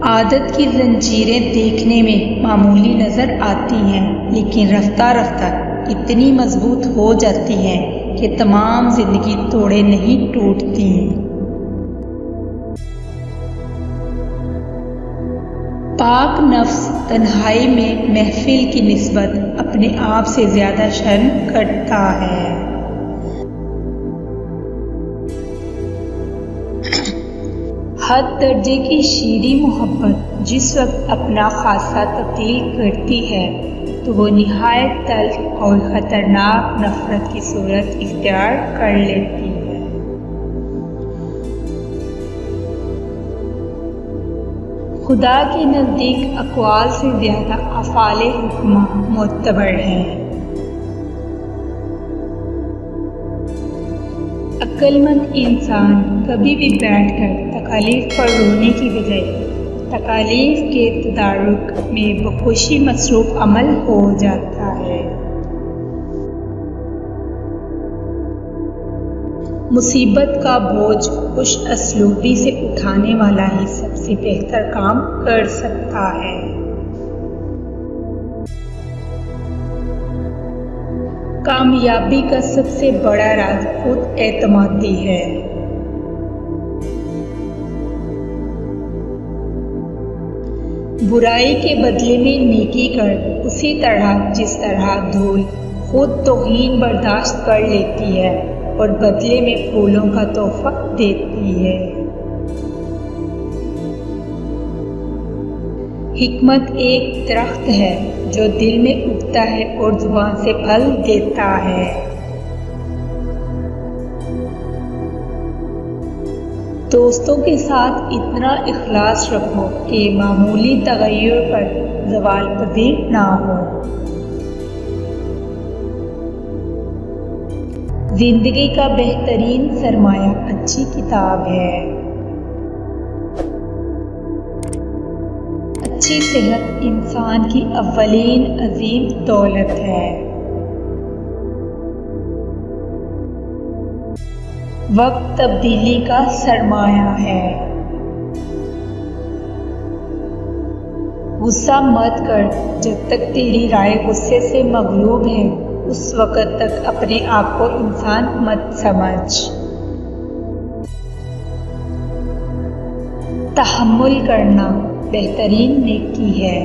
आदत की जंजीरें देखने में मामूली नज़र आती हैं, लेकिन रफ्ता रफ्ता इतनी मजबूत हो जाती हैं कि तमाम जिंदगी तोड़े नहीं टूटती। पाक नफ्स तन्हाई में महफिल की निस्बत अपने आप से ज़्यादा शर्म करता है। हद दर्जे की शीरी मोहब्बत जिस वक्त अपना खासा तब्दील करती है तो वो निहायत तल्ख और ख़तरनाक नफ़रत की सूरत इख्तियार कर लेती है। खुदा के नज़दीक अक़वाल से ज़्यादा अफ़ाले हुक्मा मोतबर हैं। अक्लमंद इंसान कभी भी बैठकर तकालीफ पर रोने की बजाय तकालीफ के तदारुक में बखुशी मसरूफ़ अमल हो जाता है। मुसीबत का बोझ खुश असलूबी से उठाने वाला ही सबसे बेहतर काम कर सकता है। कामयाबी का सबसे बड़ा राज खुद एतमादी है। बुराई के बदले में नेकी कर उसी तरह जिस तरह धूल खुद तौहीन बर्दाश्त कर लेती है और बदले में फूलों का तोहफा देती है। हिकमत एक दरख्त है जो दिल में उगता है और जुबान से फल देता है। दोस्तों के साथ इतना इखलास रखो कि मामूली तगय्युर पर ज़वाल पज़ीर ना हो। जिंदगी का बेहतरीन सरमाया अच्छी किताब है। अच्छी सेहत इंसान की अव्वलीन अजीम दौलत है। वक्त तब्दीली का सरमाया है। गुस्सा मत कर, जब तक तेरी राय गुस्से से मगलूब है उस वक़्त तक अपने आप को इंसान मत समझ। तहम्मुल करना बेहतरीन नेकी है।